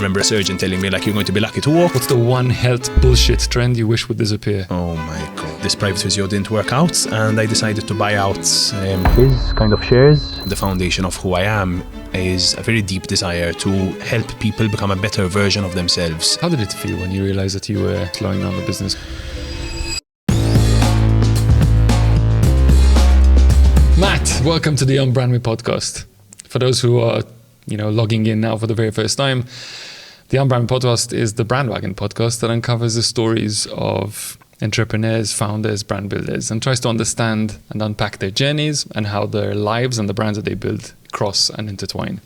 remember a surgeon telling me, like, you're going to be lucky to walk. What's the one health bullshit trend you wish would disappear? Oh my God. This private physio didn't work out, and I decided to buy out his kind of shares. The foundation of who I am is a very deep desire to help people become a better version of themselves. How did it feel when you realized that you were slowing down the business? Matt, welcome to the Unbrandme Podcast. For those who are, logging in now for the very first time, the Unbrandme Podcast is the bandwagon podcast that uncovers the stories of entrepreneurs, founders, brand builders, and tries to understand and unpack their journeys and how their lives and the brands that they build cross and intertwine.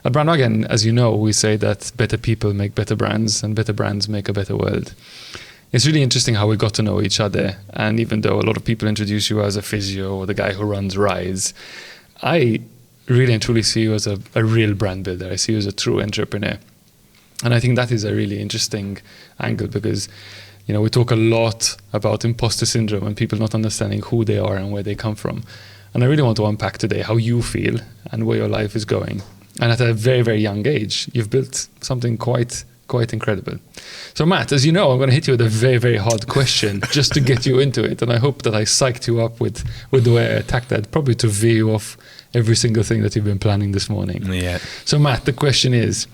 At Bandwagon, as you know, we say that better people make better brands and better brands make a better world. It's really interesting how we got to know each other, and even though a lot of people introduce you as a physio or the guy who runs Rise, I really and truly see you as a real brand builder. I see you as a true entrepreneur. And I think that is a really interesting angle because, we talk a lot about imposter syndrome and people not understanding who they are and where they come from. And I really want to unpack today how you feel and where your life is going. And at a very, very young age, you've built something quite incredible. So Matt, as you know, I'm going to hit you with a very, very hard question just to get you into it. And I hope that I psyched you up with the way I attacked that, probably to veer you off every single thing that you've been planning this morning. Yeah. So Matt, the question is,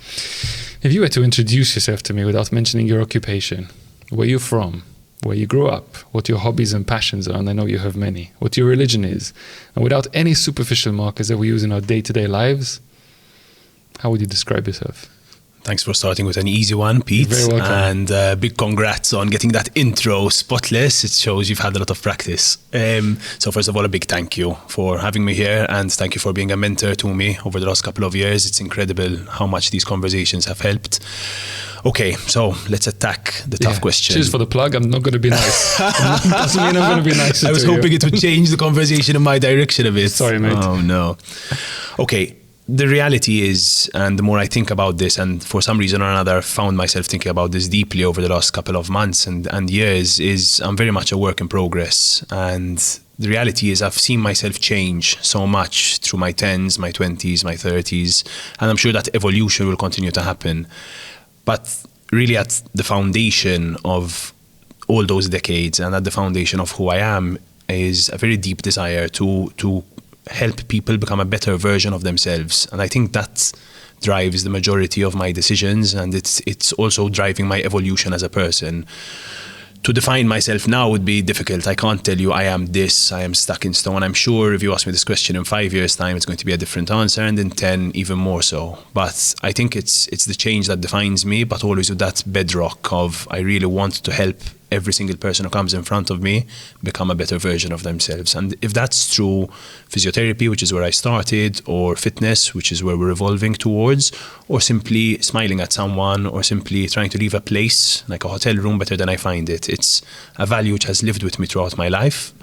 if you were to introduce yourself to me without mentioning your occupation, where you're from, where you grew up, what your hobbies and passions are, and I know you have many, what your religion is, and without any superficial markers that we use in our day-to-day lives, how would you describe yourself? Thanks for starting with an easy one, Pete. You're very welcome. And big congrats on getting that intro spotless. It shows you've had a lot of practice. So first of all, a big thank you for having me here, and thank you for being a mentor to me over the last couple of years. It's incredible how much these conversations have helped. Okay, so let's attack the tough question. Cheers for the plug. I'm not going to be nice. Doesn't mean I'm going to be nice. I was hoping it would change the conversation in my direction a bit. Sorry, mate. Oh, no. Okay. The reality is, and the more I think about this, and for some reason or another, I found myself thinking about this deeply over the last couple of months and years, is I'm very much a work in progress. And the reality is I've seen myself change so much through my 10s, my 20s, my 30s, and I'm sure that evolution will continue to happen. But really at the foundation of all those decades and at the foundation of who I am is a very deep desire to help people become a better version of themselves. And I think that drives the majority of my decisions, and it's also driving my evolution as a person. To define myself now would be difficult. I can't tell you I am this, I am stuck in stone. I'm sure if you ask me this question in 5 years' time, it's going to be a different answer, and in 10, even more so. But I think it's the change that defines me, but always with that bedrock of I really want to help every single person who comes in front of me become a better version of themselves. And if that's through physiotherapy, which is where I started, or fitness, which is where we're evolving towards, or simply smiling at someone, or simply trying to leave a place, like a hotel room, better than I find it. It's a value which has lived with me throughout my life.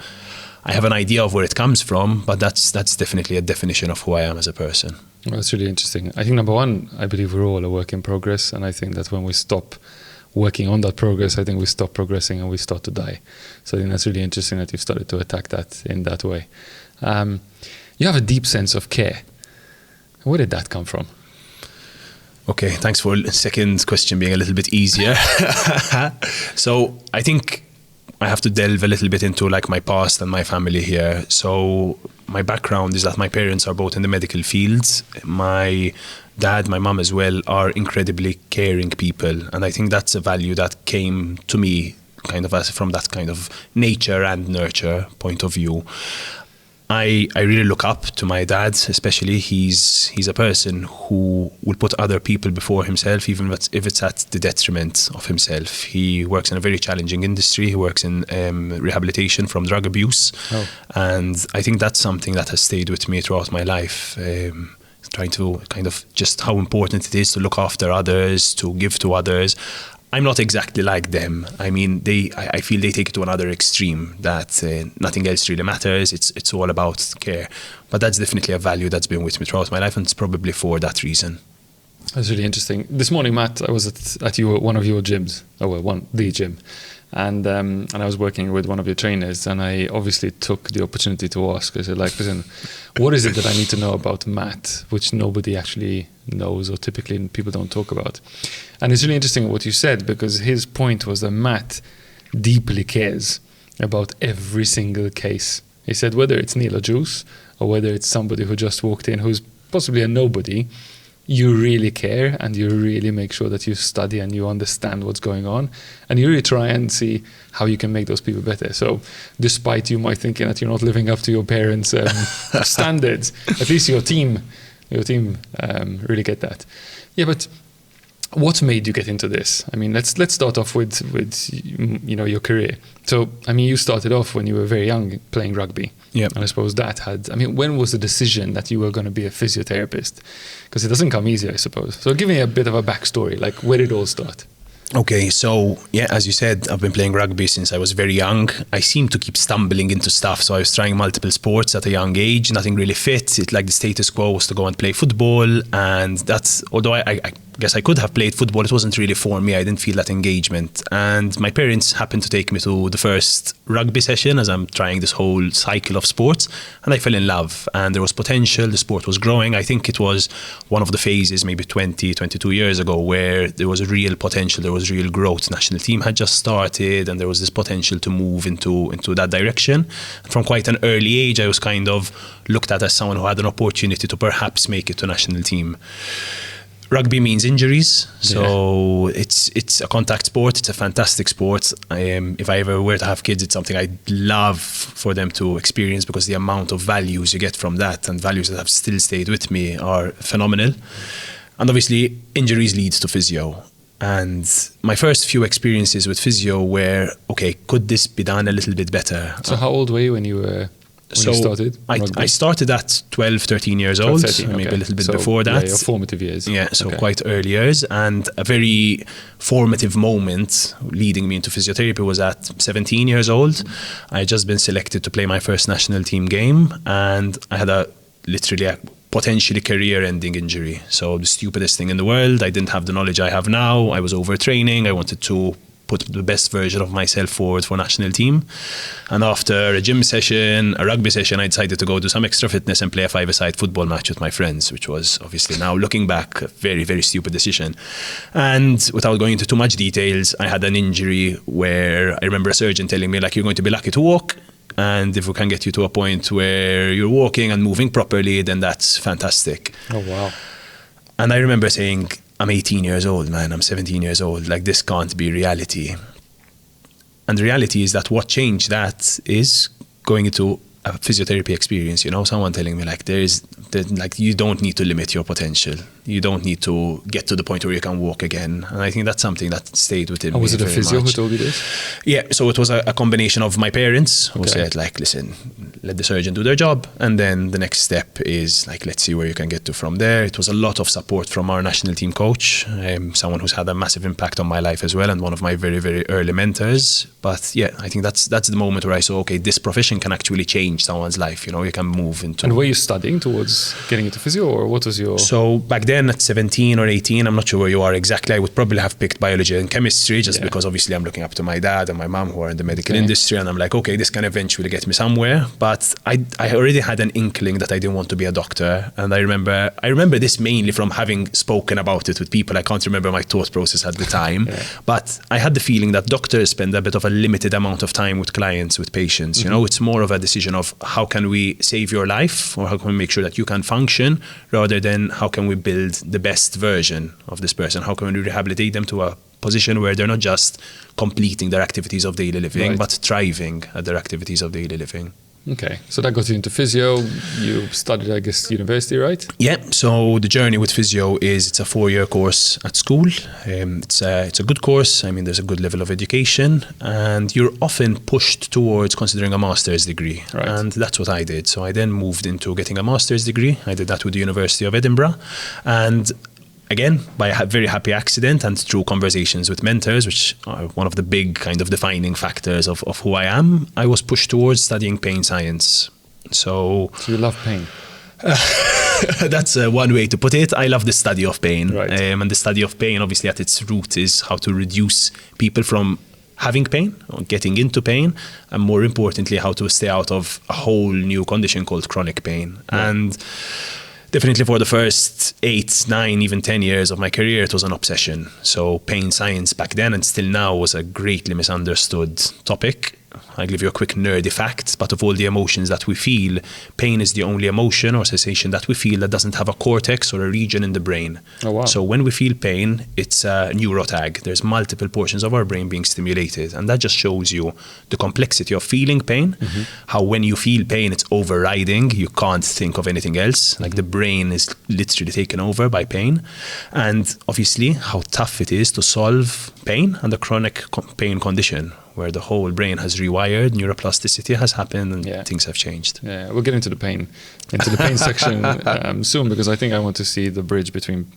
I have an idea of where it comes from, but that's definitely a definition of who I am as a person. Well, that's really interesting. I think number one, I believe we're all a work in progress. And I think that when we stop working on that progress, I think we stop progressing and we start to die. So I think that's really interesting that you've started to attack that in that way. You have a deep sense of care. Where did that come from? Okay, thanks for the second question being a little bit easier. So I think I have to delve a little bit into like my past and my family here. So my background is that my parents are both in the medical fields. My dad, my mom as well, are incredibly caring people. And I think that's a value that came to me kind of as from that kind of nature and nurture point of view. I really look up to my dad, especially. He's a person who will put other people before himself, even if it's at the detriment of himself. He works in a very challenging industry. He works in rehabilitation from drug abuse. Oh. And I think that's something that has stayed with me throughout my life. Trying to kind of just how important it is to look after others, to give to others. I'm not exactly like them. I mean, I feel they take it to another extreme, that nothing else really matters. It's all about care. But that's definitely a value that's been with me throughout my life, and it's probably for that reason. That's really interesting. This morning, Matt, I was at one of your gyms, the gym, And I was working with one of your trainers, and I obviously took the opportunity to ask. I said, like, listen, what is it that I need to know about Matt, which nobody actually knows or typically people don't talk about? And it's really interesting what you said, because his point was that Matt deeply cares about every single case. He said whether it's Neil or Juice, or whether it's somebody who just walked in who's possibly a nobody, you really care and you really make sure that you study and you understand what's going on, and you really try and see how you can make those people better. So despite you might thinking that you're not living up to your parents' standards, at least your team really get that. Yeah, but what made you get into this? I mean, let's start off with your career. So, I mean, you started off when you were very young playing rugby. Yeah. And I suppose when was the decision that you were going to be a physiotherapist? Because it doesn't come easy, I suppose. So give me a bit of a backstory, like where did it all start? Okay, so yeah, as you said, I've been playing rugby since I was very young. I seem to keep stumbling into stuff. So I was trying multiple sports at a young age. Nothing really fit. It, like the status quo was to go and play football. And that's, although I guess I could have played football, it wasn't really for me. I didn't feel that engagement. And my parents happened to take me to the first rugby session as I'm trying this whole cycle of sports. And I fell in love, and there was potential. The sport was growing. I think it was one of the phases, maybe 22 years ago, where there was a real potential. There was real growth. National team had just started, and there was this potential to move into that direction. And from quite an early age, I was kind of looked at as someone who had an opportunity to perhaps make it to national team. Rugby means injuries, so it's a contact sport. It's a fantastic sport. If I ever were to have kids, it's something I'd love for them to experience, because the amount of values you get from that, and values that have still stayed with me, are phenomenal. And obviously, injuries leads to physio. And my first few experiences with physio were, okay, could this be done a little bit better? So how old were you when you started? I started at 12, 13 years old, 13, maybe a little bit before that. Yeah, your formative years. Yeah, so quite early years. And a very formative moment leading me into physiotherapy was at 17 years old. I had just been selected to play my first national team game, and I had literally a potentially career-ending injury. So the stupidest thing in the world. I didn't have the knowledge I have now. I was overtraining. I wanted to put the best version of myself forward for national team. And after a gym session, a rugby session, I decided to go do some extra fitness and play a five-a-side football match with my friends, which was obviously, now looking back, a very, very stupid decision. And without going into too much details, I had an injury where I remember a surgeon telling me, like, you're going to be lucky to walk. And if we can get you to a point where you're walking and moving properly, then that's fantastic. Oh, wow. And I remember saying, I'm 18 years old, man. I'm 17 years old. Like, this can't be reality. And the reality is that what changed that is going into a physiotherapy experience, someone telling me, like, you don't need to limit your potential. You don't need to get to the point where you can walk again. And I think that's something that stayed within me. Was it a physio who told you this? Yeah, so it was a combination of my parents who said, like, listen, let the surgeon do their job. And then the next step is, like, let's see where you can get to from there. It was a lot of support from our national team coach, someone who's had a massive impact on my life as well, and one of my very, very early mentors. But yeah, I think that's the moment where I saw, okay, this profession can actually change someone's life. You can move into... And were you studying towards getting into physio, or what was your... So back then at 17 or 18, I'm not sure where you are exactly, I would probably have picked biology and chemistry, just because obviously I'm looking up to my dad and my mom who are in the medical industry, and I'm like, okay, this can eventually get me somewhere. But I already had an inkling that I didn't want to be a doctor. And I remember this mainly from having spoken about it with people. I can't remember my thought process at the time, but I had the feeling that doctors spend a bit of a limited amount of time with clients, with patients. It's more of a decision of how can we save your life, or how can we make sure that you can function, rather than how can we build the best version of this person. How can we rehabilitate them to a position where they're not just completing their activities of daily living, but thriving at their activities of daily living. Okay, so that got you into physio. You studied, I guess, university, right? Yeah, so the journey with physio is, it's a 4-year course at school. It's a good course. I mean, there's a good level of education, and you're often pushed towards considering a master's degree. Right. And that's what I did. So I then moved into getting a master's degree. I did that with the University of Edinburgh. And again, by a very happy accident and through conversations with mentors, which are one of the big kind of defining factors of who I am, I was pushed towards studying pain science. So you love pain? That's one way to put it. I love the study of pain. Right. And the study of pain, obviously, at its root is how to reduce people from having pain, or getting into pain, and more importantly, how to stay out of a whole new condition called chronic pain. And definitely for the first 8, 9, even 10 years of my career, it was an obsession. So pain science back then and still now was a greatly misunderstood topic. I'll give you a quick nerdy fact, but of all the emotions that we feel, pain is the only emotion or sensation that we feel that doesn't have a cortex or a region in the brain. Oh, wow. So when we feel pain, it's a neurotag. There's multiple portions of our brain being stimulated, and that just shows you the complexity of feeling pain, how when you feel pain, it's overriding. You can't think of anything else. Like the brain is literally taken over by pain. And obviously how tough it is to solve pain and the chronic pain condition, where the whole brain has rewired, neuroplasticity has happened, and things have changed. Yeah, we'll get into the pain section soon, because I think I want to see the bridge between,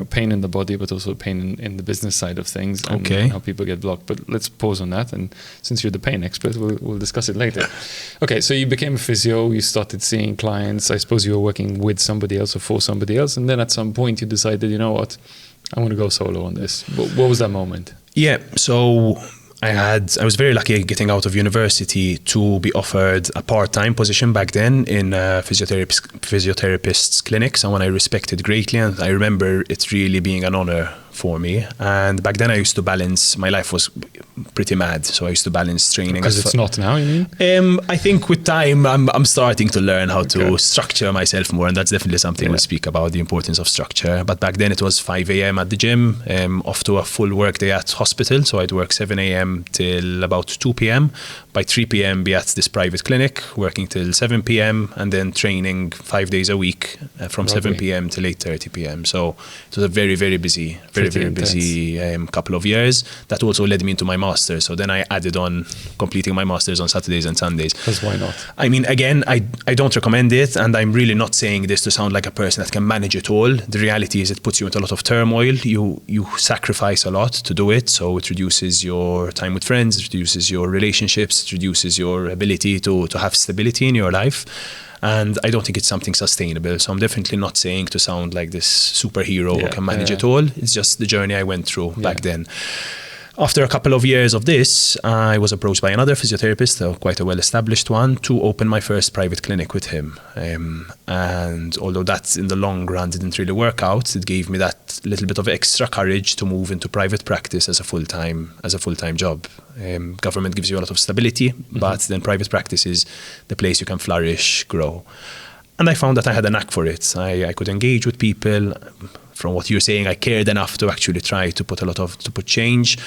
pain in the body, but also pain in the business side of things, and how people get blocked. But let's pause on that, and since you're the pain expert, we'll discuss it later. Okay, so you became a physio, you started seeing clients. I suppose you were working with somebody else or for somebody else, and then at some point you decided, you know what, I want to go solo on this. What was that moment? Yeah, so I was very lucky getting out of university to be offered a part-time position back then in physiotherapist's clinic, someone I respected greatly, and I remember it really being an honor for me. And back then I used to balance, my life was pretty mad, so I used to balance training. Because it's not now, you mean? I think with time I'm starting to learn how to structure myself more, and that's definitely something we'll speak about, the importance of structure. But back then it was 5 a.m. at the gym, off to a full work day at hospital, so I'd work 7 a.m. till about 2 p.m. By 3 p.m. be at this private clinic, working till 7 p.m. and then training 5 days a week from 7 p.m. till 8:30 p.m. So it was a very, very busy, very busy couple of years. That also led me into my master's. So then I added on completing my master's on Saturdays and Sundays. Because why not? I mean, again, I don't recommend it, and I'm really not saying this to sound like a person that can manage it all. The reality is it puts you into a lot of turmoil. You sacrifice a lot to do it. So it reduces your time with friends, it reduces your relationships, it reduces your ability to have stability in your life. And I don't think it's something sustainable. So I'm definitely not saying to sound like this superhero who can manage it all. It's just the journey I went through back then. After a couple of years of this, I was approached by another physiotherapist, quite a well-established one, to open my first private clinic with him. And although that in the long run didn't really work out, it gave me that little bit of extra courage to move into private practice as a full-time job. Government gives you a lot of stability, but then private practice is the place you can flourish, grow. And I found that I had a knack for it. I could engage with people. From what you're saying, I cared enough to actually try to put change.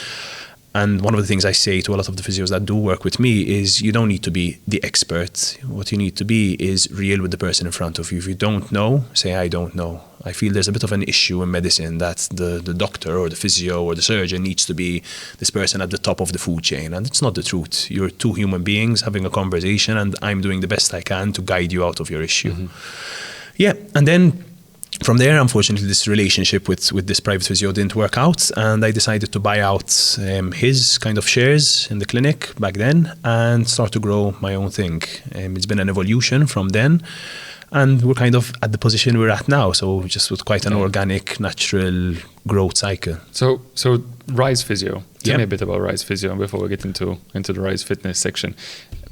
And one of the things I say to a lot of the physios that do work with me is you don't need to be the expert. What you need to be is real with the person in front of you. If you don't know, say, I don't know. I feel there's a bit of an issue in medicine that the doctor or the physio or the surgeon needs to be this person at the top of the food chain. And it's not the truth. You're two human beings having a conversation, and I'm doing the best I can to guide you out of your issue. Yeah, and then from there, unfortunately, this relationship with this private physio didn't work out, and I decided to buy out his kind of shares in the clinic back then and start to grow my own thing. It's been an evolution from then, and we're kind of at the position we're at now, so just with quite an organic, natural growth cycle. So Rise Physio. Tell me a bit about Rise Physio before we get into the Rise Fitness section.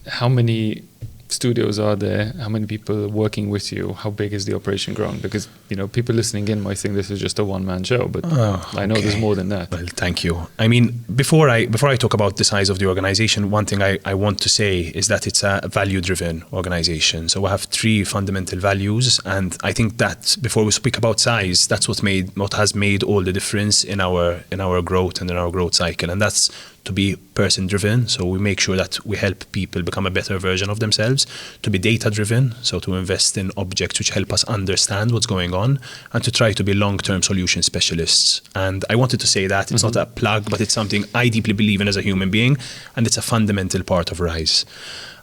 How many studios are there? How many people are working with you? How big is the operation growing? Because people listening in might think this is just a one-man show, but I know there's more than that. Well, thank you. I mean, before I talk about the size of the organization, one thing I want to say is that it's a value-driven organization. So we have 3 fundamental values, and I think that before we speak about size, that's what has made all the difference in our growth and in our growth cycle, and that's to be person-driven. So we make sure that we help people become a better version of themselves, to be data-driven, so to invest in objects which help us understand what's going on, and to try to be long-term solution specialists. And I wanted to say that it's not a plug, but it's something I deeply believe in as a human being, and it's a fundamental part of Rise.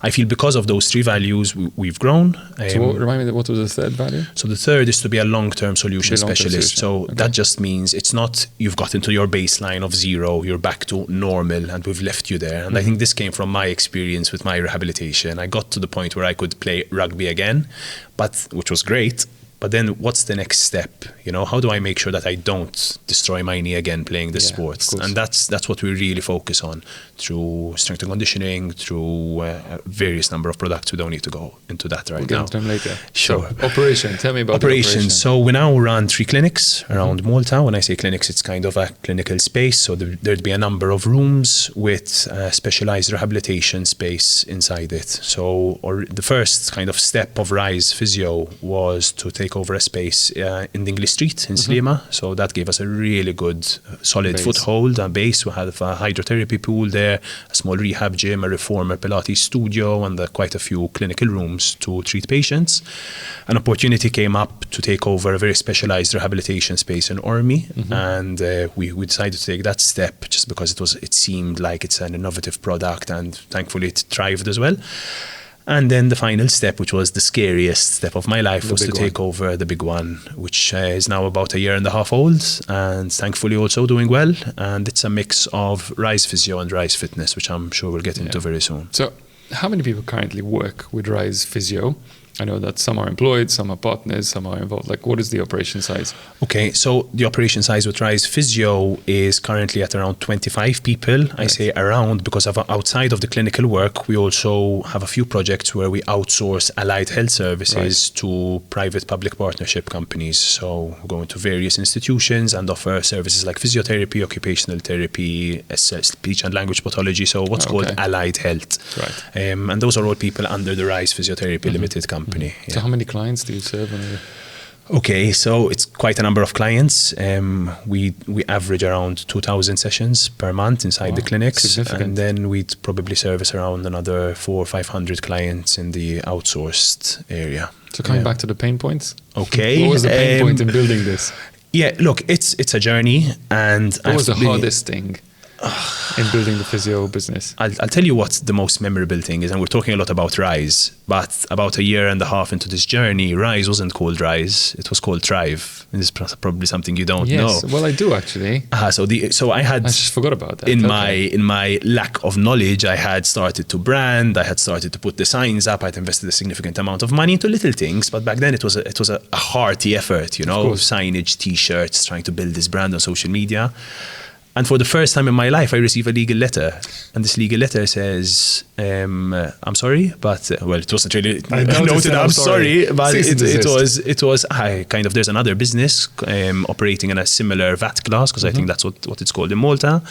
I feel because of those 3 values, we've grown. So remind me, what was the third value? So the third is to be a long-term solution specialist. So that just means it's not you've gotten to your baseline of 0, you're back to normal, and we've left you there. And I think this came from my experience with my rehabilitation. I got to the point where I could play rugby again, which was great. but then what's the next step? How do I make sure that I don't destroy my knee again playing the sports? And that's what we really focus on through strength and conditioning, through various number of products. We don't need to go into that right now. We'll get into them later. Sure. So, operation. Tell me about the operation. So we now run 3 clinics around Malta. When I say clinics, it's kind of a clinical space. So there'd be a number of rooms with specialized rehabilitation space inside it. So the first kind of step of Rise Physio was to take over a space in Dingley Street in Sliema. So that gave us a really good, solid foothold, a base. We had a hydrotherapy pool there, a small rehab gym, a reformer Pilates studio, and quite a few clinical rooms to treat patients. An opportunity came up to take over a very specialized rehabilitation space in Ormy, and we decided to take that step just because it seemed like it's an innovative product, and thankfully it thrived as well. And then the final step, which was the scariest step of my life, was to take over the big one, which is now about 1.5 years old, and thankfully also doing well. And it's a mix of Rise Physio and Rise Fitness, which I'm sure we'll get into very soon. So how many people currently work with Rise Physio? I know that some are employed, some are partners, some are involved. Like, what is the operation size? Okay, so the operation size with Rise Physio is currently at around 25 people. Right. I say around because outside of the clinical work, we also have a few projects where we outsource allied health services to private-public partnership companies. So we go into various institutions and offer services like physiotherapy, occupational therapy, speech and language pathology, so what's called allied health. Right. And those are all people under the Rise Physiotherapy Limited company. Yeah. So how many clients do you serve? Okay, so it's quite a number of clients. We average around 2,000 sessions per month inside the clinics, and then we'd probably service around another 400 or 500 clients in the outsourced area. So coming back to the pain points. Okay, what was the pain point in building this? Yeah, look, it's a journey, and what was the hardest thing in building the physio business? I'll tell you what the most memorable thing is, and we're talking a lot about Rise, but about 1.5 years into this journey, Rise wasn't called Rise, it was called Thrive. And this is probably something you don't know. Well, I do actually. I just forgot about that. In my lack of knowledge, I had started to brand, I had started to put the signs up, I'd invested a significant amount of money into little things, but back then it was a hearty effort, signage, t-shirts, trying to build this brand on social media. And for the first time in my life, I received a legal letter. And this legal letter says, I'm sorry, but, well, it wasn't really noted, I'm sorry, but it was there's another business operating in a similar VAT class, because I think that's what it's called in Malta.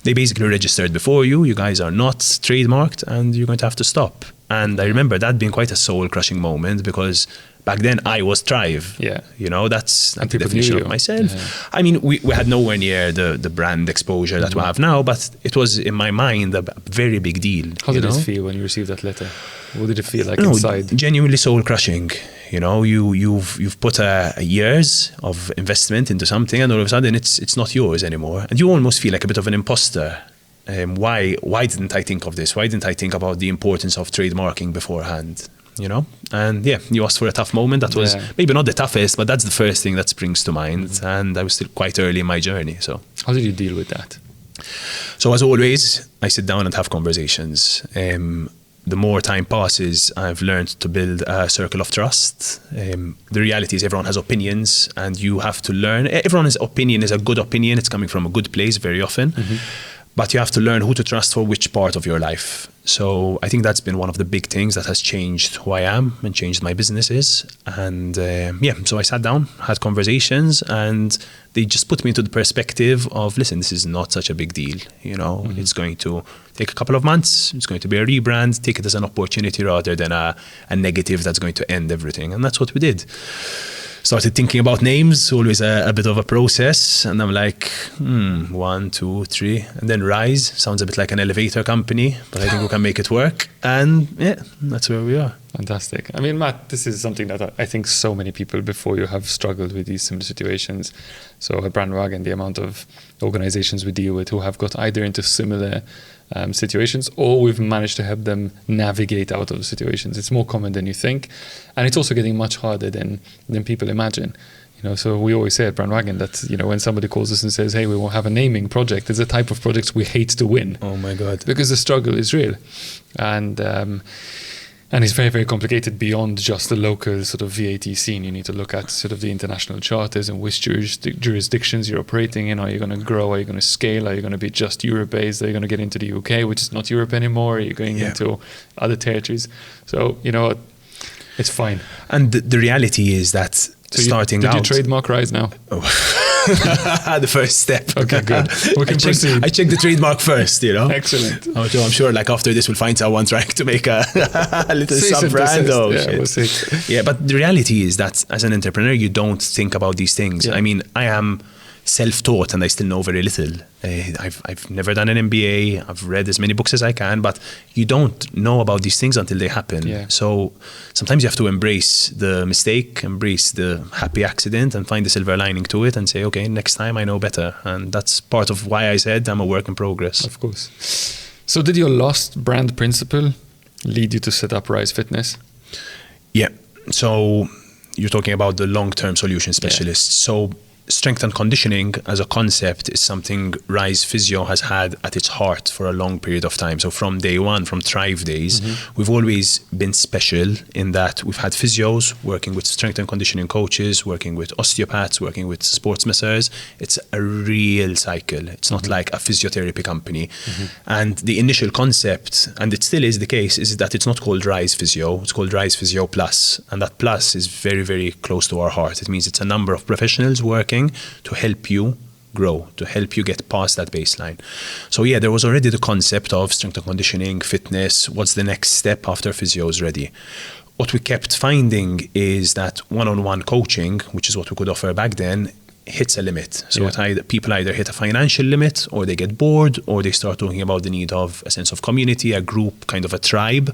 They basically registered before you guys are not trademarked, and you're going to have to stop. And I remember that being quite a soul-crushing moment, because back then I was Thrive. Yeah. That's the definition of myself. Yeah. I mean, we had nowhere near the brand exposure that we have now, but it was in my mind a very big deal. How did it feel when you received that letter? What did it feel like inside? Genuinely soul crushing. You've put years of investment into something, and all of a sudden it's not yours anymore. And you almost feel like a bit of an imposter. Why didn't I think of this? Why didn't I think about the importance of trademarking beforehand? And you asked for a tough moment. That was maybe not the toughest, but that's the first thing that springs to mind. And I was still quite early in my journey. So how did you deal with that? So as always, I sit down and have conversations. The more time passes, I've learned to build a circle of trust. The reality is everyone has opinions, and you have to learn. Everyone's opinion is a good opinion. It's coming from a good place very often. But you have to learn who to trust for which part of your life. So I think that's been one of the big things that has changed who I am and changed my businesses. And so I sat down, had conversations, and they just put me into the perspective of, listen, this is not such a big deal. It's going to take a couple of months. It's going to be a rebrand. Take it as an opportunity rather than a negative that's going to end everything. And that's what we did. Started thinking about names, always a bit of a process. And I'm like, 1, 2, 3. And then Rise sounds a bit like an elevator company, but I think we can make it work. And that's where we are. Fantastic. I mean, Matt, this is something that I think so many people before you have struggled with these similar situations. So at Brandwagon, the amount of organizations we deal with who have got either into similar situations, or we've managed to help them navigate out of the situations. It's more common than you think, and it's also getting much harder than people imagine. So we always say at Brandwagon that when somebody calls us and says, hey, we will have a naming project, it's a type of project we hate to win. Oh my God. Because the struggle is real. And And it's very, very complicated beyond just the local sort of VAT scene. You need to look at sort of the international charters and which jurisdictions you're operating in. Are you going to grow? Are you going to scale? Are you going to be just Europe-based? Are you going to get into the UK, which is not Europe anymore? Are you going into other territories? So, it's fine. And the reality is that starting out... Did you trademark Rise now? The first step. Okay, good. We can proceed. I checked the trademark first, Excellent. I'm sure like after this we'll find someone trying to make a little sub-brand. We'll see. Yeah, but the reality is that as an entrepreneur, you don't think about these things. Yeah. I mean, I am self-taught and I still know very little. I've never done an MBA. I've read as many books as I can, but you don't know about these things until they happen. Yeah. So sometimes you have to embrace the mistake, embrace the happy accident and find the silver lining to it and say, okay, next time I know better. And that's part of why I said I'm a work in progress. Of course. So did your lost brand principle lead you to set up Rise Fitness? Yeah. So you're talking about the long-term solution specialist. Yeah. So strength and conditioning as a concept is something Rise Physio has had at its heart for a long period of time. So from day one, from Thrive days, we've always been special in that we've had physios working with strength and conditioning coaches, working with osteopaths, working with sports masseurs. It's a real cycle. It's not like a physiotherapy company. And the initial concept, and it still is the case, is that it's not called Rise Physio, it's called Rise Physio Plus. And that plus is very, very close to our heart. It means it's a number of professionals working to help you grow, to help you get past that baseline. So yeah, there was already the concept of strength and conditioning, fitness, what's the next step after physio is ready. What we kept finding is that one-on-one coaching, which is what we could offer back then, hits a limit. So people either hit a financial limit or they get bored or they start talking about the need of a sense of community, a group, kind of a tribe.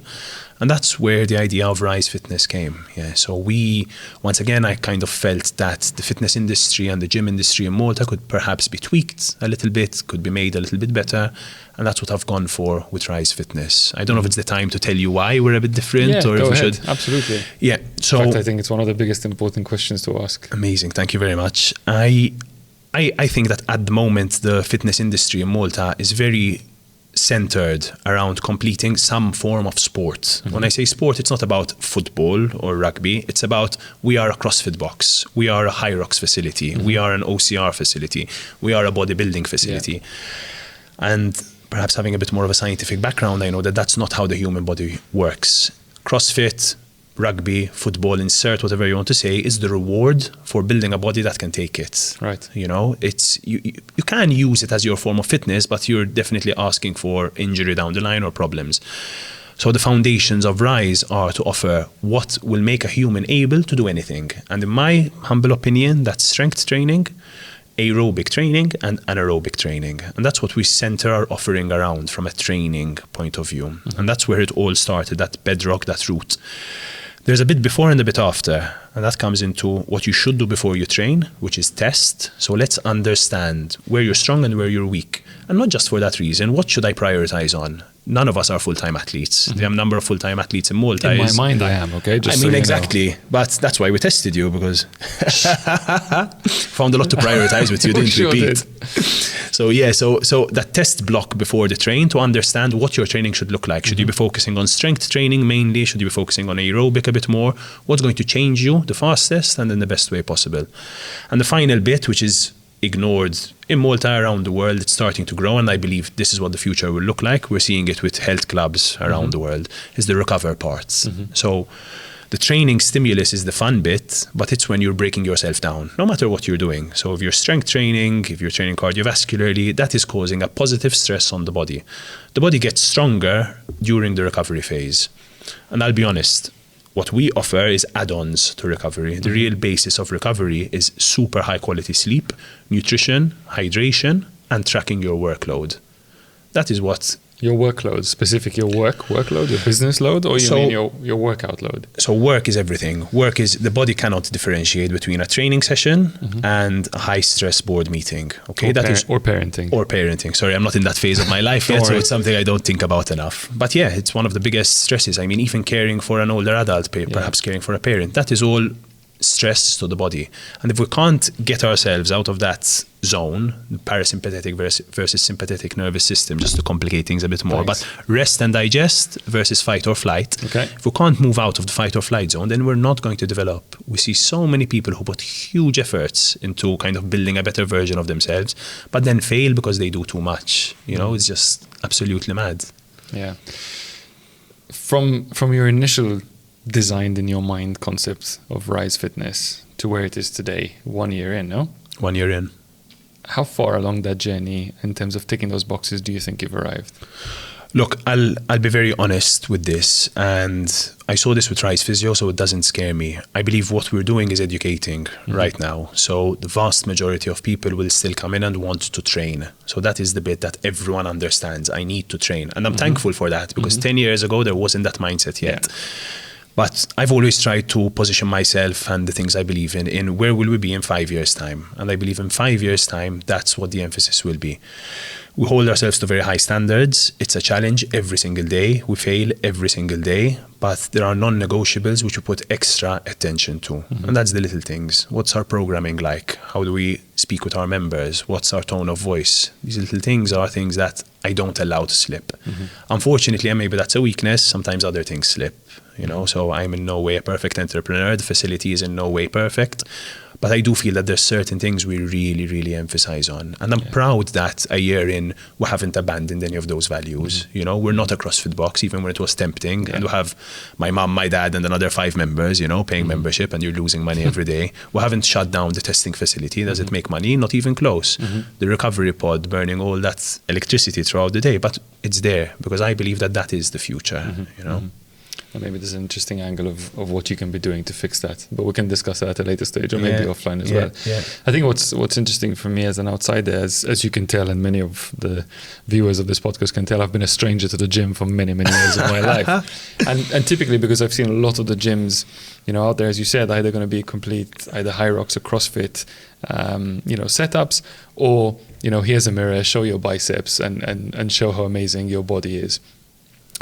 And that's where the idea of Rise Fitness came. Yeah. So once again, I kind of felt that the fitness industry and the gym industry in Malta could perhaps be tweaked a little bit, could be made a little bit better. And that's what I've gone for with Rise Fitness. I don't know if it's the time to tell you why we're a bit different or if we should. Absolutely. Yeah. So in fact, I think it's one of the biggest important questions to ask. Amazing. Thank you very much. I think that at the moment, the fitness industry in Malta is very centered around completing some form of sport. When I say sport, it's not about football or rugby. It's about we are a CrossFit box. We are a High Rocks facility. We are an OCR facility. We are a bodybuilding facility. Yeah. And perhaps having a bit more of a scientific background, I know that that's not how the human body works. CrossFit, rugby, football, insert whatever you want to say, is the reward for building a body that can take it. Right. It's you can use it as your form of fitness, but you're definitely asking for injury down the line or problems. So the foundations of Rise are to offer what will make a human able to do anything. And in my humble opinion, that's strength training, aerobic training and anaerobic training. And that's what we center our offering around from a training point of view. And that's where it all started, that bedrock, that root. There's a bit before and a bit after, and that comes into what you should do before you train, which is test. So let's understand where you're strong and where you're weak. And not just for that reason, what should I prioritize on? None of us are full-time athletes. The number of full-time athletes in Malta in my mind, I am, okay? Just exactly. But that's why we tested you, because found a lot to prioritize with you, didn't we, Pete? So that test block before the train to understand what your training should look like. Should you be focusing on strength training mainly? Should you be focusing on aerobic a bit more? What's going to change you the fastest and in the best way possible? And the final bit, which is ignored in Malta, around the world, it's starting to grow, and I believe this is what the future will look like. We're seeing it with health clubs around the world, is the recover parts. So the training stimulus is the fun bit, but it's when you're breaking yourself down, no matter what you're doing. So if you're strength training, if you're training cardiovascularly, that is causing a positive stress on the body. The body gets stronger during the recovery phase. And I'll be honest, what we offer is add-ons to recovery. The real basis of recovery is super high quality sleep, nutrition, hydration, and tracking your workload. That is what... Your workload, specific your workload, your business load, or you mean your workout load? So work is everything. Work is, the body cannot differentiate between a training session and a high stress board meeting. Okay, or parenting. Or parenting. Sorry, I'm not in that phase of my life yet, so it's something I don't think about enough. But yeah, it's one of the biggest stresses. I mean, even caring for an older adult, perhaps caring for a parent, that is all stress to the body. And if we can't get ourselves out of that zone, the parasympathetic versus sympathetic nervous system, just to complicate things a bit more, but rest and digest versus fight or flight. Okay. If we can't move out of the fight or flight zone, then we're not going to develop. We see so many people who put huge efforts into kind of building a better version of themselves, but then fail because they do too much. You know, it's just absolutely mad. Yeah. From your initial designed in your mind concept of Rise Fitness to where it is today, 1 year in, no? 1 year in. How far along that journey in terms of ticking those boxes do you think you've arrived? Look, I'll be very honest with this, and I saw this with Rise Physio, so it doesn't scare me. I believe what we're doing is educating right now. So the vast majority of people will still come in and want to train. So that is the bit that everyone understands. I need to train. And I'm thankful for that, because 10 years ago, there wasn't that mindset yet. Yeah. But I've always tried to position myself and the things I believe in where will we be in 5 years' time. And I believe in 5 years' time, that's what the emphasis will be. We hold ourselves to very high standards. It's a challenge every single day. We fail every single day, but there are non-negotiables which we put extra attention to. And that's the little things. What's our programming like? How do we speak with our members? What's our tone of voice? These little things are things that I don't allow to slip. Unfortunately, and maybe that's a weakness, sometimes other things slip, you know, so I'm in no way a perfect entrepreneur. The facility is in no way perfect. But I do feel that there's certain things we really, really emphasize on. And I'm proud that a year in, we haven't abandoned any of those values. You know, we're not a CrossFit box, even when it was tempting. And we have my mom, my dad, and another 5 members, you know, paying membership, and you're losing money every day. We haven't shut down the testing facility. Does it make money? Not even close. The recovery pod burning all that electricity throughout the day. But it's there, because I believe that that is the future, you know. And maybe there's an interesting angle of what you can be doing to fix that, but we can discuss that at a later stage, or maybe offline as well. I think what's interesting for me as an outsider, as you can tell, and many of the viewers of this podcast can tell, I've been a stranger to the gym for many, many years of my life, and typically because I've seen a lot of the gyms, you know, out there, as you said, either going to be complete, either High Rocks or CrossFit, you know, setups, or, you know, here's a mirror, show your biceps and show how amazing your body is,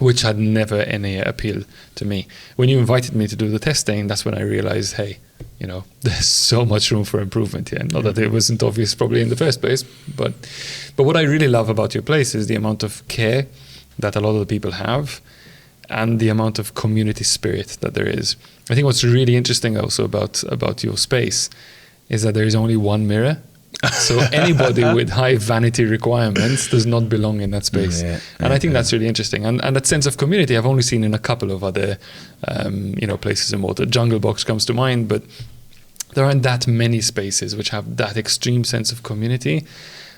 which had never any appeal to me. When you invited me to do the testing, that's when I realized, hey, you know, there's so much room for improvement here. Not that it wasn't obvious probably in the first place, but what I really love about your place is the amount of care that a lot of the people have and the amount of community spirit that there is. I think what's really interesting also about your space is that there is only one mirror. So anybody with high vanity requirements does not belong in that space. And I think that's really interesting. And that sense of community I've only seen in a couple of other you know, places in Malta. Jungle Box comes to mind, but there aren't that many spaces which have that extreme sense of community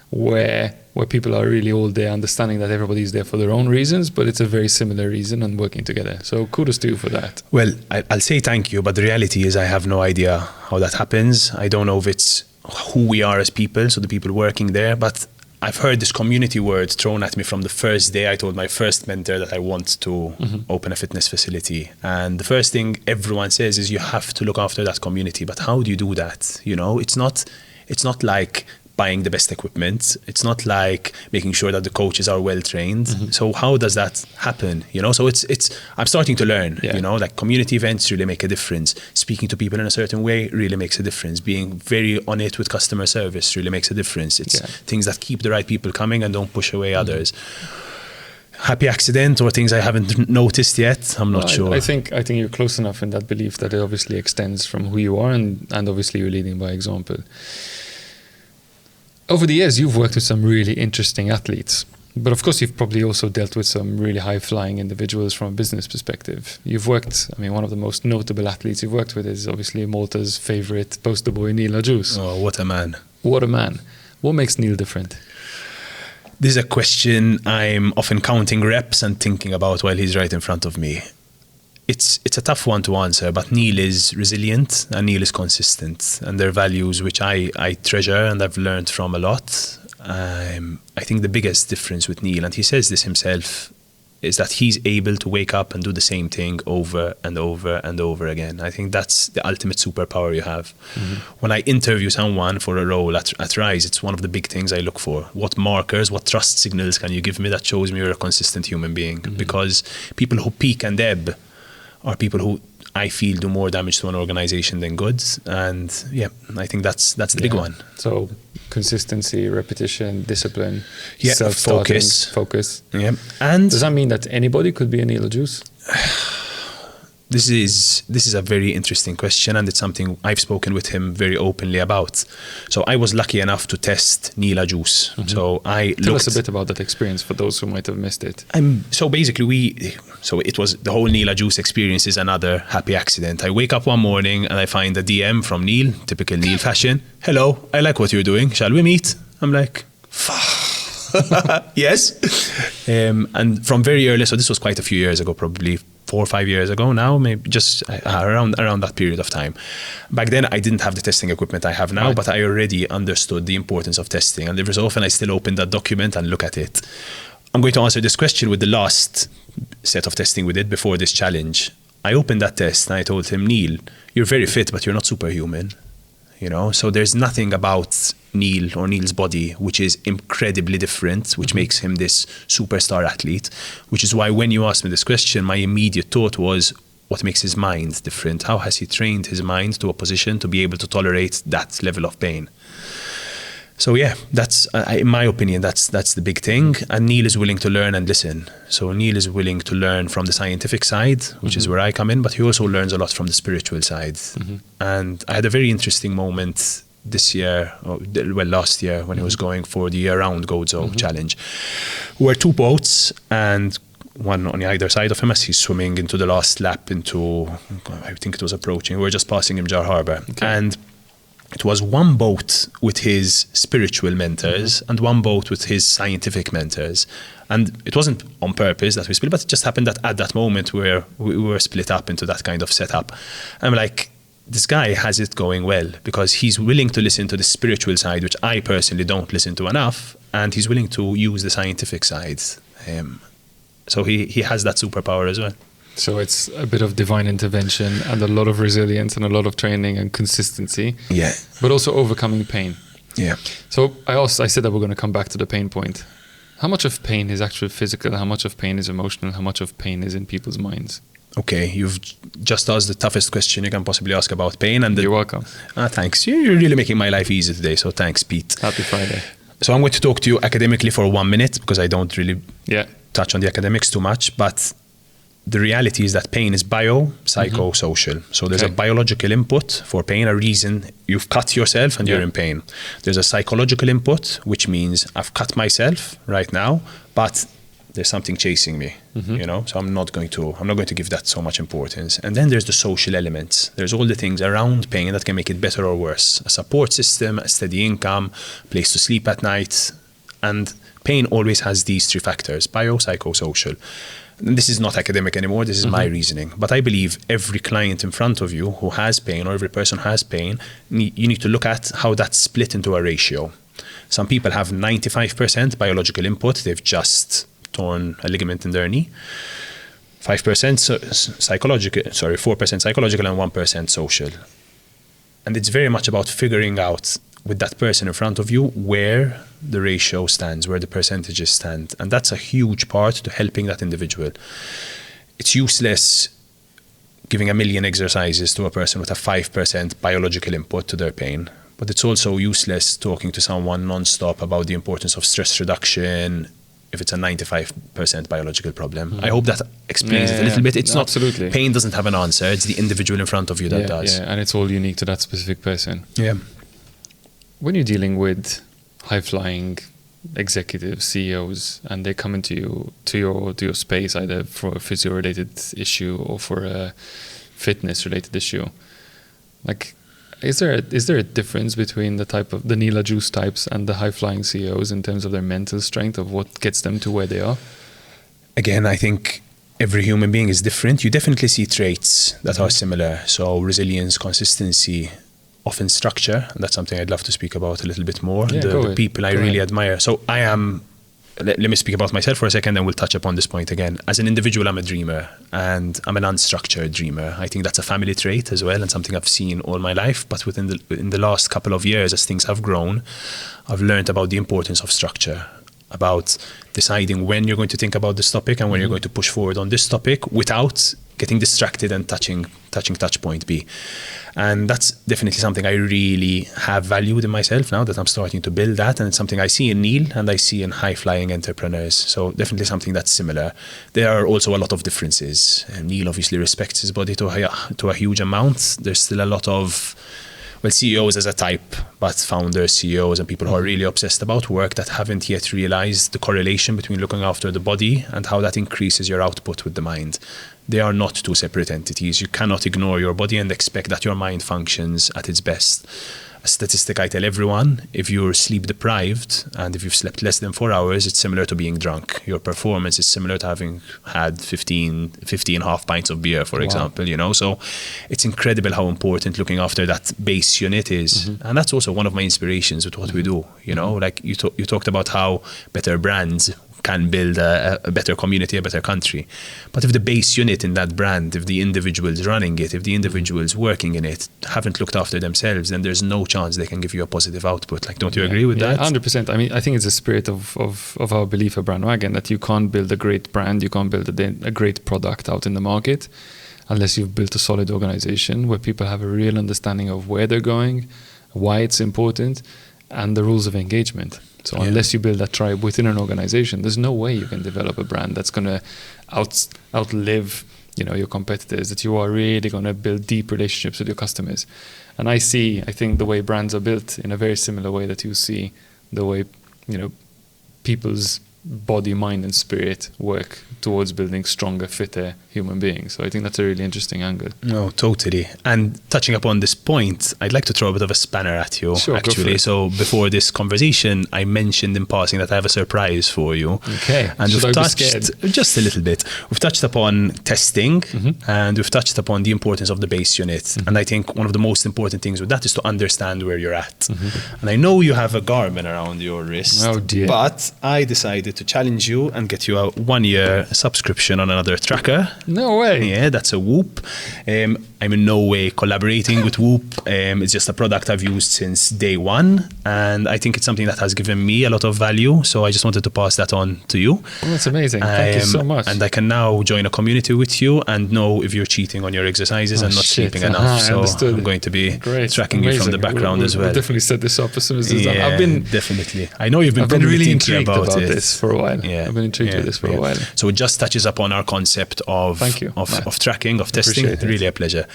where people are really all there understanding that everybody's there for their own reasons, but it's a very similar reason and working together. So kudos to you for that. Well, I'll say thank you, but the reality is I have no idea how that happens. I don't know if it's who we are as people, so the people working there, but I've heard this community word thrown at me from the first day. I told my first mentor that I want to open a fitness facility, and the first thing everyone says is you have to look after that community. But how do you do that? You know, it's not like buying the best equipment. It's not like making sure that the coaches are well trained. So how does that happen? You know, so it's I'm starting to learn, you know, like community events really make a difference. Speaking to people in a certain way really makes a difference. Being very on it with customer service really makes a difference. It's things that keep the right people coming and don't push away others. Happy accident or things I haven't noticed yet, I'm not sure. I think you're close enough in that belief that it obviously extends from who you are, and obviously you're leading by example. Over the years, you've worked with some really interesting athletes, but of course you've probably also dealt with some really high-flying individuals from a business perspective. You've worked, I mean, one of the most notable athletes you've worked with is obviously Malta's favourite poster boy, Neil Ajus. Oh, what a man. What a man. What makes Neil different? This is a question I'm often counting reps and thinking about while he's right in front of me. It's a tough one to answer, but Neil is resilient and Neil is consistent, and they're values which I treasure and I've learned from a lot. I think the biggest difference with Neil, and he says this himself, is that he's able to wake up and do the same thing over and over and over again. I think that's the ultimate superpower you have. When I interview someone for a role at Rise, it's one of the big things I look for. What markers, what trust signals can you give me that shows me you're a consistent human being? Because people who peak and ebb are people who I feel do more damage to an organization than good. And yeah, I think that's the big one. So consistency, repetition, discipline, yeah, focus. Yeah. And does that mean that anybody could be a Nila juice? This is a very interesting question, and it's something I've spoken with him very openly about. So I was lucky enough to test Nila juice. So Tell us a bit about that experience for those who might have missed it. So basically it was the whole Nila juice experience is another happy accident. I wake up one morning and I find a DM from Neil, typical Neil fashion. Hello, I like what you're doing. Shall we meet? I'm like, yes. And from very early, so this was quite a few years ago, probably 4 or 5 years ago now, maybe just around that period of time. Back then, I didn't have the testing equipment I have now, right. But I already understood the importance of testing. And every so often, I still open that document and look at it. I'm going to answer this question with the last set of testing we did before this challenge. I opened that test and I told him, Neil, you're very fit, but you're not superhuman. You know, so there's nothing about Neil or Neil's body which is incredibly different, which makes him this superstar athlete, which is why when you asked me this question, my immediate thought was, what makes his mind different? How has he trained his mind to a position to be able to tolerate that level of pain? So yeah, that's, in my opinion, that's the big thing. And Neil is willing to learn and listen. So Neil is willing to learn from the scientific side, which is where I come in, but he also learns a lot from the spiritual side. And I had a very interesting moment this year, last year, when he was going for the year-round Gozo challenge. We were 2 boats and one on either side of him as he's swimming into the last lap into, I think it was approaching. We were just passing him Jar Harbor. Okay. And it was one boat with his spiritual mentors and one boat with his scientific mentors. And it wasn't on purpose that we split, but it just happened that at that moment where we were split up into that kind of setup. I'm like, this guy has it going well because he's willing to listen to the spiritual side, which I personally don't listen to enough, and he's willing to use the scientific side. So he has that superpower as well. So it's a bit of divine intervention and a lot of resilience and a lot of training and consistency. Yeah. But also overcoming pain. Yeah. So I said that we're going to come back to the pain point. How much of pain is actually physical? How much of pain is emotional? How much of pain is in people's minds? Okay, you've just asked the toughest question you can possibly ask about pain. And You're welcome. Thanks. You're really making my life easy today, so thanks, Pete. Happy Friday. So I'm going to talk to you academically for 1 minute because I don't really touch on the academics too much, but the reality is that pain is bio-psycho-social. So there's a biological input for pain, a reason you've cut yourself and you're in pain. There's a psychological input, which means I've cut myself right now, but there's something chasing me, you know, so I'm not going to give that so much importance. And then there's the social elements. There's all the things around pain that can make it better or worse. A support system, a steady income, place to sleep at night. And pain always has these 3 factors, bio, psycho, social. And this is not academic anymore, this is my reasoning. But I believe every client in front of you who has pain, or every person who has pain, you need to look at how that's split into a ratio. Some people have 95% biological input, they've just torn a ligament in their knee. 5% psychological, 4% psychological and 1% social. And it's very much about figuring out with that person in front of you where the ratio stands, where the percentages stand. And that's a huge part to helping that individual. It's useless giving 1 million exercises to a person with a 5% biological input to their pain. But it's also useless talking to someone non-stop about the importance of stress reduction if it's a 95% biological problem. I hope that explains it a little bit. It's not, pain doesn't have an answer. It's the individual in front of you that does. Yeah, and it's all unique to that specific person. Yeah. When you're dealing with high-flying executives, CEOs, and they come into you to your space either for a physio-related issue or for a fitness-related issue, like, is there a difference between the Nila Juice types and the high-flying CEOs in terms of their mental strength of what gets them to where they are? Again, I think every human being is different. You definitely see traits that are similar. So resilience, consistency, often structure, and that's something I'd love to speak about a little bit more. The people I really admire. So I am, let me speak about myself for a second and we'll touch upon this point again. As an individual, I'm a dreamer and I'm an unstructured dreamer. I think that's a family trait as well and something I've seen all my life. But in the last couple of years, as things have grown, I've learned about the importance of structure, about deciding when you're going to think about this topic and when you're going to push forward on this topic without getting distracted and touching touch point B. And that's definitely something I really have valued in myself now that I'm starting to build that. And it's something I see in Neil and I see in high-flying entrepreneurs. So definitely something that's similar. There are also a lot of differences. Neil obviously respects his body to a huge amount. There's still a lot of, well, CEOs as a type, but founders, CEOs, and people who are really obsessed about work that haven't yet realized the correlation between looking after the body and how that increases your output with the mind. They are not two separate entities. You cannot ignore your body and expect that your mind functions at its best. A statistic I tell everyone, if you're sleep deprived and if you've slept less than 4 hours, it's similar to being drunk. Your performance is similar to having had 15 half pints of beer, for example, you know. So it's incredible how important looking after that base unit is. And that's also one of my inspirations with what we do, you know. Like you talked about how better brands can build a better community, a better country. But if the base unit in that brand, if the individuals running it, if the individuals working in it haven't looked after themselves, then there's no chance they can give you a positive output. Like, don't you agree with that? 100%. I mean, I think it's the spirit of our belief at Brandwagon that you can't build a great brand, you can't build a great product out in the market unless you've built a solid organization where people have a real understanding of where they're going, why it's important, and the rules of engagement. So unless you build that tribe within an organization, there's no way you can develop a brand that's going to outlive, you know, your competitors, that you are really going to build deep relationships with your customers. And I think the way brands are built in a very similar way that you see the way, you know, people's body, mind and spirit work towards building stronger, fitter human beings. So I think that's a really interesting angle. No, totally. And touching upon this point, I'd like to throw a bit of a spanner at you, actually. So before this conversation, I mentioned in passing that I have a surprise for you. Okay. And we've touched just a little bit. We've touched upon testing and we've touched upon the importance of the base unit. And I think one of the most important things with that is to understand where you're at. And I know you have a Garmin around your wrist. Oh dear. But I decided to challenge you and get you a 1-year subscription on another tracker. No way. Yeah, that's a Whoop. I'm in no way collaborating with Whoop. It's just a product I've used since day one, and I think it's something that has given me a lot of value. So I just wanted to pass that on to you. Oh, that's amazing. Thank you so much. And I can now join a community with you and know if you're cheating on your exercises and not sleeping enough. So I'm going to be tracking you from the background as well. We'll definitely set this up as soon as it's done. Definitely. I know you've been probably really thinking intrigued about this for a while. Yeah, I've been intrigued with this for a while. So it just touches upon our concept of tracking, of testing. Really a pleasure.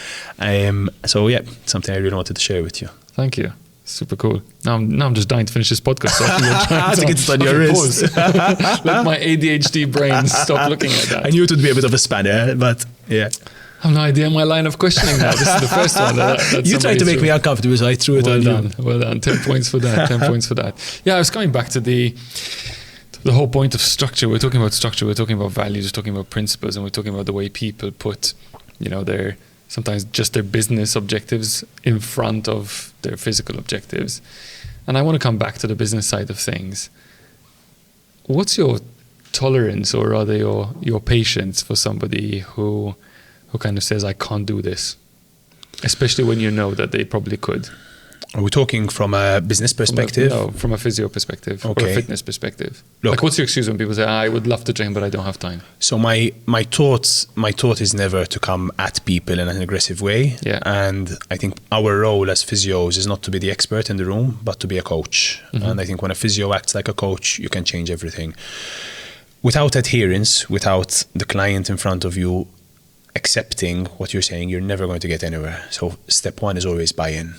So yeah, something I really wanted to share with you. Thank you. Super cool. Now I'm just dying to finish this podcast. So I think it's on your wrist. Let my ADHD brain stop looking at that. I knew it would be a bit of a spanner, but yeah. I have no idea my line of questioning now. This is the first one. You tried to make me uncomfortable, so I threw it on you. Well done. 10 points for that. 10 points for that. Yeah, I was coming back to the whole point of structure. We're talking about structure. We're talking about values. We're talking about principles, and we're talking about the way people put, you know, sometimes just their business objectives in front of their physical objectives. And I want to come back to the business side of things. What's your tolerance, or rather your patience for somebody who kind of says, I can't do this, especially when you know that they probably could? Are we talking from a business perspective? From a physio perspective, or a fitness perspective. Look, like, what's your excuse when people say, I would love to train, but I don't have time? So my thought is never to come at people in an aggressive way. Yeah. And I think our role as physios is not to be the expert in the room, but to be a coach. And I think when a physio acts like a coach, you can change everything. Without adherence, without the client in front of you accepting what you're saying, you're never going to get anywhere. So step one is always buy-in.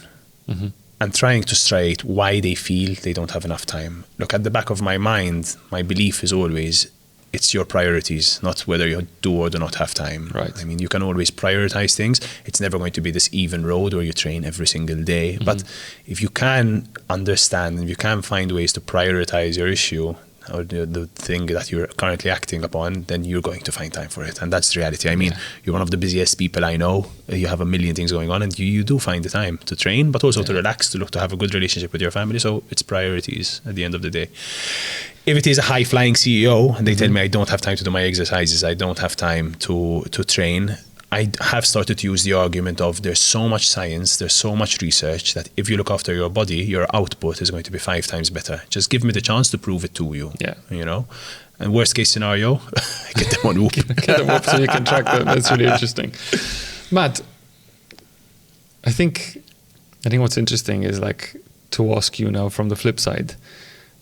And trying to straight why they feel they don't have enough time. Look, at the back of my mind, my belief is always it's your priorities, not whether you do or do not have time. Right. I mean, you can always prioritize things. It's never going to be this even road where you train every single day. But if you can understand and you can find ways to prioritize your issue or the thing that you're currently acting upon, then you're going to find time for it. And that's the reality. I mean, you're one of the busiest people I know. You have a million things going on, and you do find the time to train, but also to relax, to have a good relationship with your family. So it's priorities at the end of the day. If it is a high-flying CEO and they tell me I don't have time to do my exercises, I don't have time to train, I have started to use the argument of there's so much science, there's so much research that if you look after your body, your output is going to be 5 times better. Just give me the chance to prove it to you. Yeah. You know? And worst case scenario, get them on Whoop. Get them up so you can track them. That's really interesting. Matt, I think what's interesting is like to ask you now from the flip side.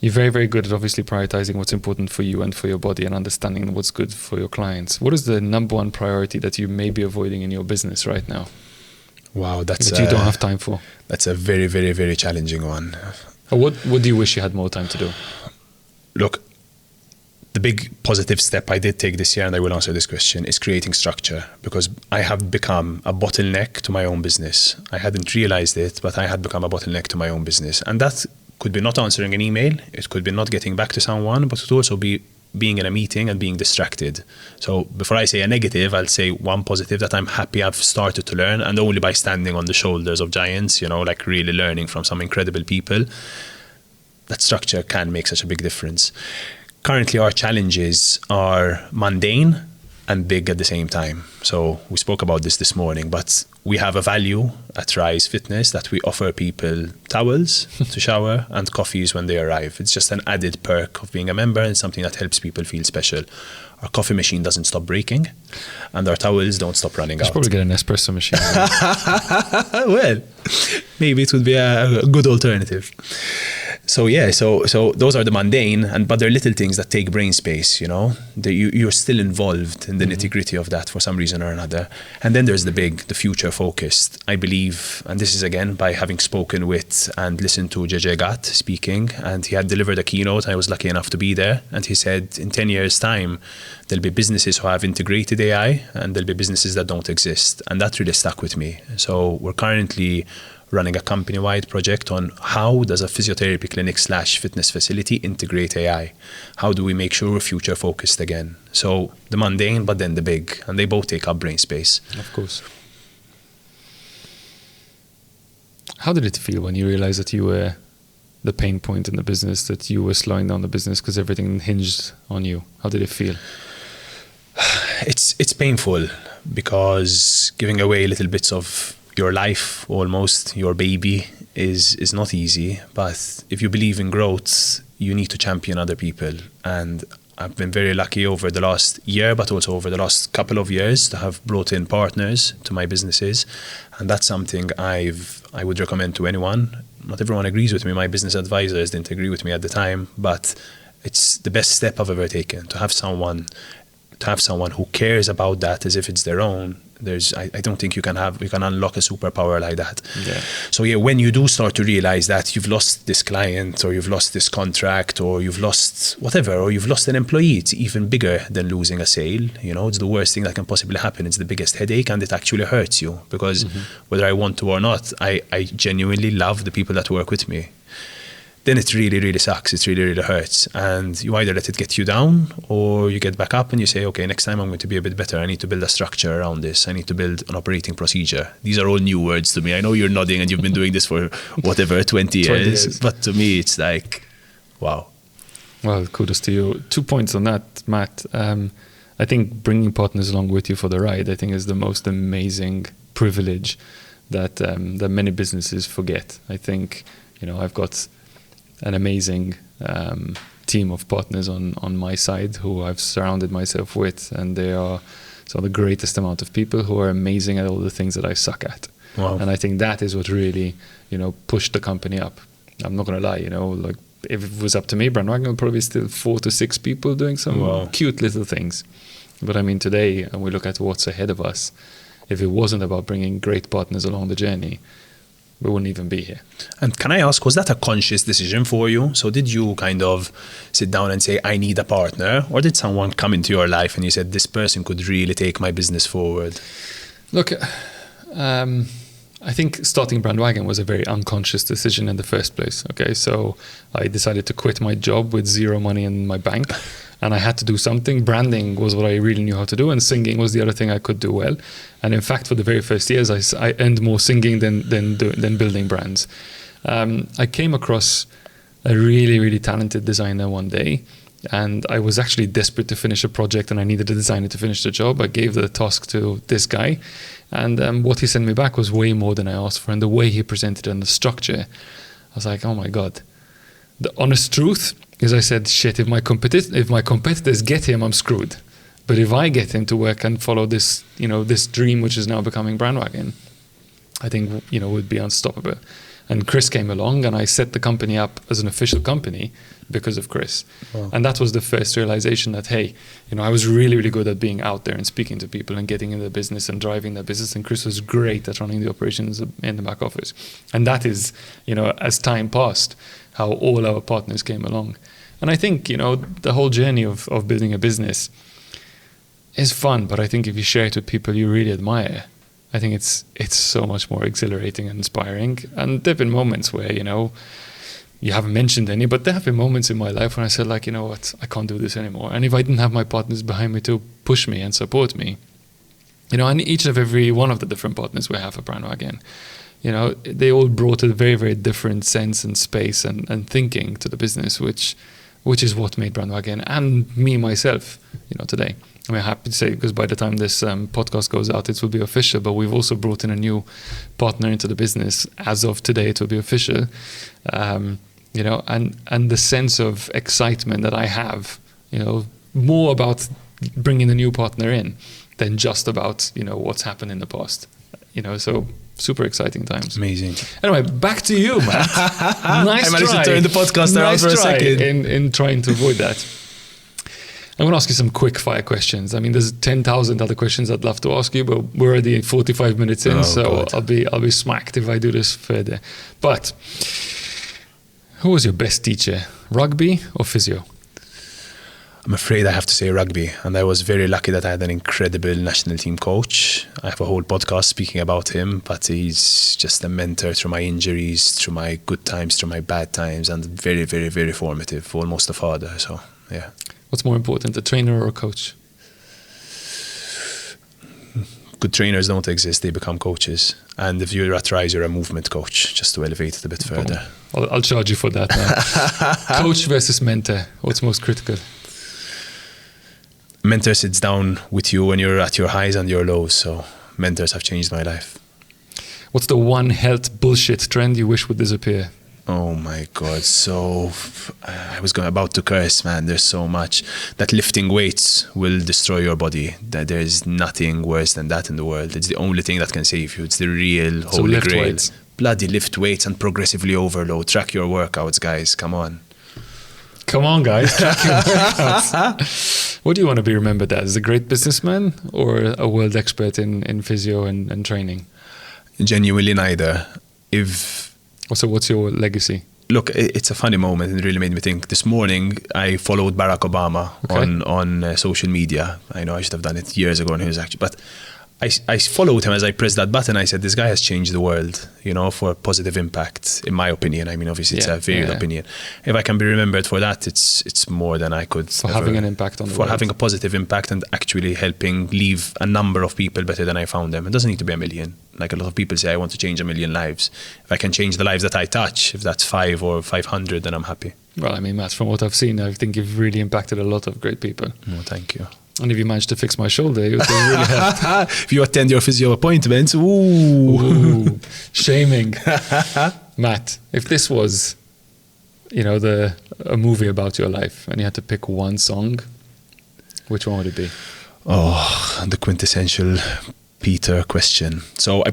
You're very, very good at obviously prioritizing what's important for you and for your body and understanding what's good for your clients. What is the number one priority that you may be avoiding in your business right now? Wow, that you don't have time for. That's a very, very, very challenging one. What do you wish you had more time to do? Look, the big positive step I did take this year, and I will answer this question, is creating structure, because I have become a bottleneck to my own business. I hadn't realized it, but I had become a bottleneck to my own business. And that could be not answering an email, it could be not getting back to someone, but it could also be being in a meeting and being distracted. So before I say a negative, I'll say one positive that I'm happy I've started to learn, and only by standing on the shoulders of giants, like really learning from some incredible people, that structure can make such a big difference. Currently, our challenges are mundane and big at the same time. So we spoke about this morning, but we have a value at Rise Fitness that we offer people towels to shower and coffees when they arrive. It's just an added perk of being a member and something that helps people feel special. Our coffee machine doesn't stop breaking and our towels don't stop running out. You should probably get an espresso machine. Well, maybe it would be a good alternative. So yeah, so those are the mundane, but they're little things that take brain space, you're still involved in the nitty-gritty of that for some reason or another. And then there's the future focused. I believe, and this is again by having spoken with and listened to JJ Gatt speaking, and he had delivered a keynote. I was lucky enough to be there, and he said in 10 years time there'll be businesses who have integrated AI and there'll be businesses that don't exist, and that really stuck with me. So we're currently running a company-wide project on how does a physiotherapy clinic / fitness facility integrate AI? How do we make sure we're future-focused again? So the mundane, but then the big, and they both take up brain space. Of course. How did it feel when you realized that you were the pain point in the business, that you were slowing down the business because everything hinged on you? How did it feel? It's painful, because giving away little bits of your life, almost your baby, is not easy. But if you believe in growth, you need to champion other people. And I've been very lucky over the last year, but also over the last couple of years, to have brought in partners to my businesses. And that's something I would recommend to anyone. Not everyone agrees with me. My business advisors didn't agree with me at the time, but it's the best step I've ever taken, to have someone who cares about that as if it's their own. I don't think you can unlock a superpower like that. Yeah. So yeah, when you do start to realize that you've lost this client, or you've lost this contract, or you've lost whatever, or you've lost an employee, it's even bigger than losing a sale. It's the worst thing that can possibly happen. It's the biggest headache, and it actually hurts you, because whether I want to or not, I genuinely love the people that work with me. Then it really, really sucks. It really, really hurts. And you either let it get you down, or you get back up and you say, okay, next time I'm going to be a bit better. I need to build a structure around this. I need to build an operating procedure. These are all new words to me. I know you're nodding and you've been doing this for 20 years. But to me, it's like, wow. Well, kudos to you. 2 points on that, Matt. I think bringing partners along with you for the ride, I think, is the most amazing privilege that many businesses forget. I think, I've got an amazing team of partners on my side who I've surrounded myself with, and they are the greatest amount of people who are amazing at all the things that I suck at. Wow. And I think that is what really, pushed the company up. I'm not going to lie, like if it was up to me, BRND WGN would probably still 4 to 6 people doing some cute little things. But I mean, today, and we look at what's ahead of us, if it wasn't about bringing great partners along the journey, we wouldn't even be here. And can I ask, was that a conscious decision for you? So did you kind of sit down and say, I need a partner? Or did someone come into your life and you said, this person could really take my business forward? Look, I think starting BRND WGN was a very unconscious decision in the first place. Okay, so I decided to quit my job with 0 money in my bank. And I had to do something. Branding was what I really knew how to do, and singing was the other thing I could do well. And in fact, for the very first years, I earned more singing than building brands. I came across a really, really talented designer one day, and I was actually desperate to finish a project, and I needed a designer to finish the job. I gave the task to this guy, and what he sent me back was way more than I asked for. And the way he presented it and the structure, I was like, oh my God. The honest truth, Because I said, shit, if my competitors get him, I'm screwed. But if I get him to work and follow this, this dream, which is now becoming Brandwagon, I think, would be unstoppable. And Chris came along, and I set the company up as an official company because of Chris. Wow. And that was the first realization that, hey, I was really, really good at being out there and speaking to people and getting in the business and driving their business. And Chris was great at running the operations in the back office. And that is, as time passed, how all our partners came along. And I think, the whole journey of building a business is fun, but I think if you share it with people you really admire, I think it's so much more exhilarating and inspiring. And there have been moments where, you haven't mentioned any, but there have been moments in my life when I said, like, you know what, I can't do this anymore. And if I didn't have my partners behind me to push me and support me, and each and every one of the different partners we have at Brandwagon, they all brought a very, very different sense and space and thinking to the business, which is what made Brandwagon and me, myself, today. I'm happy to say, because by the time this podcast goes out, it will be official, but we've also brought in a new partner into the business. As of today, it will be official. And the sense of excitement that I have, more about bringing a new partner in than just about, what's happened in the past. So super exciting times. Amazing. Anyway, back to you, Matt. Nice I managed try. to turn the podcast around for a second. In trying to avoid that. I'm going to ask you some quick fire questions. I mean, there's 10,000 other questions I'd love to ask you, but we're already 45 minutes in, so God. I'll be smacked if I do this further. But who was your best teacher, rugby or physio? I'm afraid I have to say rugby, and I was very lucky that I had an incredible national team coach. I have a whole podcast speaking about him, but he's just a mentor through my injuries, through my good times, through my bad times, and very, very, very formative, almost a father. So, yeah. What's more important, a trainer or a coach? Good trainers don't exist, they become coaches. And if you're at Rise, you're a movement coach, just to elevate it a bit further. I'll charge you for that now. Coach versus mentor, what's most critical? Mentor sits down with you when you're at your highs and your lows, so mentors have changed my life. What's the one health bullshit trend you wish would disappear? Oh my God, so I was about to curse, man. There's so much. That lifting weights will destroy your body. That there's nothing worse than that in the world. It's the only thing that can save you. It's the real holy grail. Weights. Bloody lift weights and progressively overload. Track your workouts, guys. Come on. Come on, guys. Track your workouts. What do you want to be remembered as? A great businessman or a world expert in physio and training? Genuinely neither. So what's your legacy? Look, it's a funny moment, and it really made me think. This morning, I followed Barack Obama on social media. I know I should have done it years ago, and he was actually, but I followed him as I pressed that button. I said, this guy has changed the world, for a positive impact, in my opinion. I mean, obviously, it's a varied opinion. If I can be remembered for that, it's more than I could. For having an impact on the world. For having a positive impact and actually helping leave a number of people better than I found them. It doesn't need to be 1 million. Like a lot of people say, I want to change 1 million lives. If I can change the lives that I touch, if that's 5 or 500, then I'm happy. Well, I mean, Matt, from what I've seen, I think you've really impacted a lot of great people. Oh, thank you. And if you manage to fix my shoulder, it would really help. If you attend your physio appointments, ooh. Shaming. Matt, if this was, a movie about your life and you had to pick one song, which one would it be? Oh, the quintessential Peter question. So I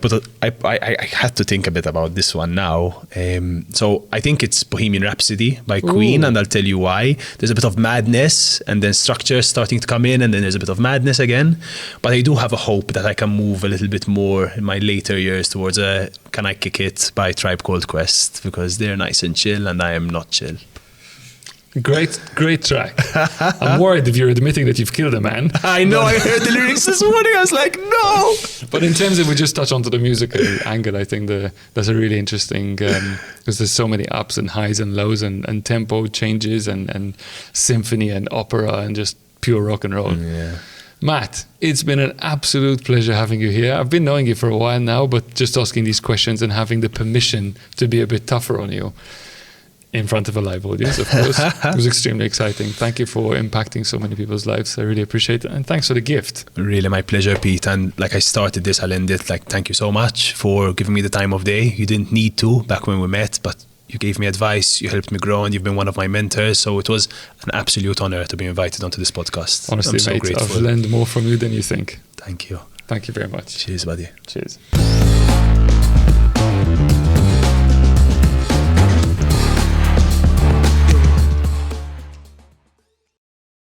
had to think a bit about this one now. So I think it's Bohemian Rhapsody by Queen, and I'll tell you why. There's a bit of madness and then structure starting to come in, and then there's a bit of madness again. But I do have a hope that I can move a little bit more in my later years towards a Can I Kick It by Tribe Called Quest, because they're nice and chill and I am not chill. Great track. I'm worried if you're admitting that you've killed a man. I know, I heard the lyrics this morning, I was like, no! But in terms of, we just touch onto the musical angle, I think that's a really interesting, because there's so many ups and highs and lows and tempo changes and symphony and opera and just pure rock and roll. Yeah. Matt, it's been an absolute pleasure having you here. I've been knowing you for a while now, but just asking these questions and having the permission to be a bit tougher on you in front of a live audience, of course. It was extremely exciting. Thank you for impacting so many people's lives. I really appreciate it. And thanks for the gift. Really, my pleasure, Pete. And like I started this, I'll end it. Like, thank you so much for giving me the time of day. You didn't need to back when we met, but You gave me advice, you helped me grow, and you've been one of my mentors. So it was an absolute honor to be invited onto this podcast. Honestly, I'm so mate, grateful. I've learned more from you than you think. Thank you. Thank you very much. Cheers, buddy. Cheers.